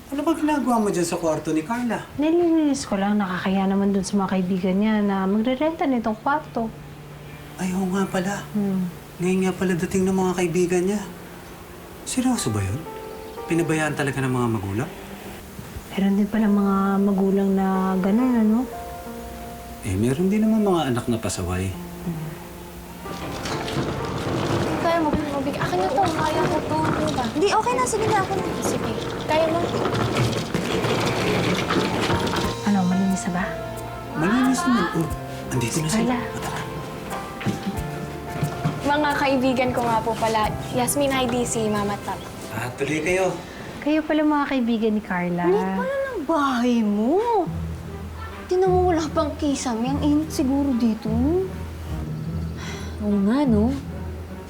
Ano ba ginagawa mo dyan sa kwarto ni Carla? Nililinis ko lang, nakakaya naman dun sa mga kaibigan niya na magre-renta nitong kwarto. Ay, oo nga pala. Ngayon nga pala dating ng mga kaibigan niya. Seryoso ba yun? Pinabayaan talaga ng mga magulang? Meron din pala mga magulang na gano'n, ano? Eh, meron din naman mga anak na pasaway. Kaya mo, mabig. Akin na to. Kaya ko to. Ano ba? Hindi, okay na. Sige na ako na. Sige. Kaya mo. Ano, malinis na ba? Malinis naman. Oh, andito na sila. Carla. Tara. Mga kaibigan ko nga po pala, Yasmin Heidi, si Mama Tap. Tuloy kayo. Kayo pala mga kaibigan ni Carla. Ano ng bahay mo? Tinan mo, wala pang kisame. Ang init siguro dito. Oo nga, no?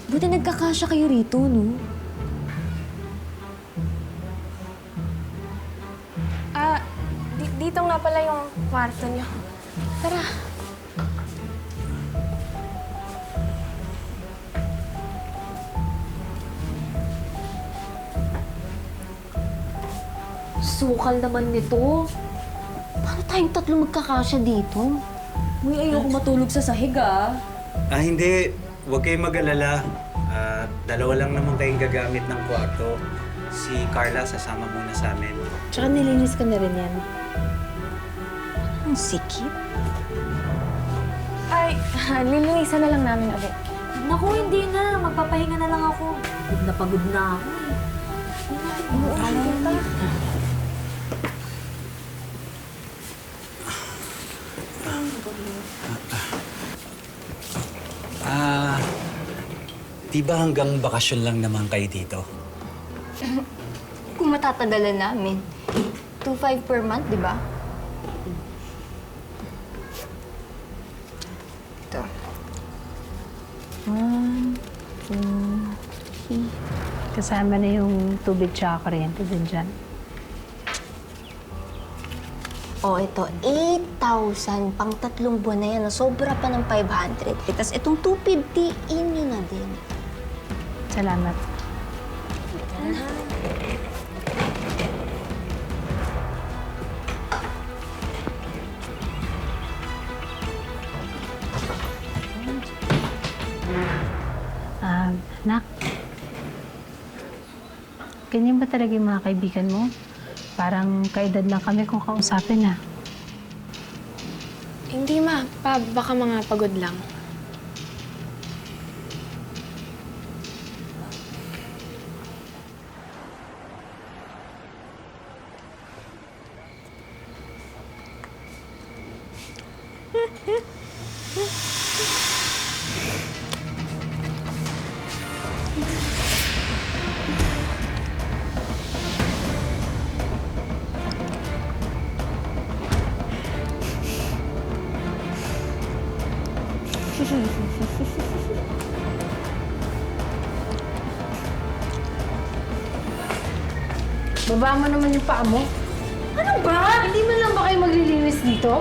Buti nagkakasya kayo rito, no? Dito nga pala yung kwarto niyo. Tara. Sukal naman nito. Paano tayong tatlo magkakasya dito? Uy, ayoko matulog sa sahig, ah. Hindi. Huwag kayong mag-alala. Dalawa lang naman kayong gagamit ng kwarto. Si Carla sasama muna sa amin. Tsaka nilinis ko na rin yan. Ang sikip. Ay, lilinisan na lang namin ulit. Naku, hindi na. Magpapahinga na lang ako. Pagod na ako, eh. Di ba hanggang bakasyon lang naman kayo dito? Kung matatagalan namin. 2,500 per month, di ba? Ito. 1, 2, 3. Kasama na yung tubig tsaka kuryente din dyan. Oh, ito. 8,000 pang 3 buwan na yan. Sobra pa ng 500. Tapos itong 250, inyo na din. Salamat. Nak, ganyan ba talaga yung mga kaibigan mo? Parang kaedad lang kami kung kausapin, ah. Hindi ma, baka mga pagod lang. Baba mo naman yung paa mo. Ano ba? Hindi man lang ba kayo maglilinis dito?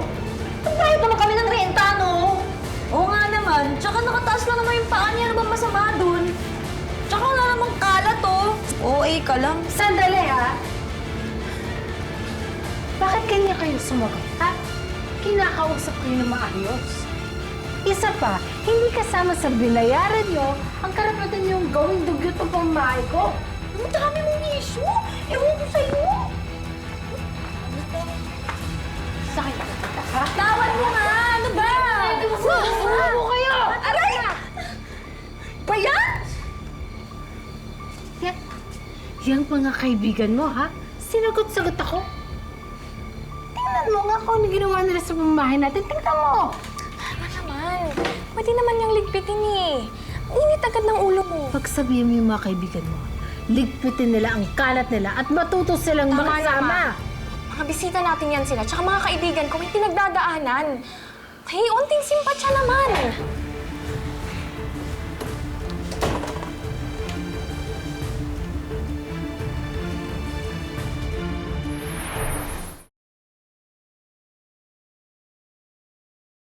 Bayad naman kami ng renta, no? Oo nga naman. Tsaka nakataas lang naman yung paa niya. Ano bang masama dun? Tsaka wala namang kalat, oh. OA ka lang. Sandali, ha? Bakit kanya kayo sumagot, ha? Kinakausap kayo ng maayos. Isa pa, hindi kasama sa binayaran nyo ang karapatan niyong gawing dugyot ng pamamahay ko. Ang dami mong issue. Ewan ko sa'yo. Sakit ka kita, ha? Tawad mo nga! Ano ba? Ano kayo? Aray! Bayan! Yang mga kaibigan mo, ha? Sinagot-sagot ako. Tingnan mo nga kung ano ginawa nila sa pamamahay natin. Tingnan mo! Tama naman. Pwede naman niyang ligpitin eh. Init agad ng ulo mo. Pagsabihin mo yung mga kaibigan mo, ligpitin nila ang kalat nila at matuto silang Tama makasama. Mga bisita natin yan sila, tsaka mga kaibigan ko may pinagdadaanan. Hey, unting simpatsya naman.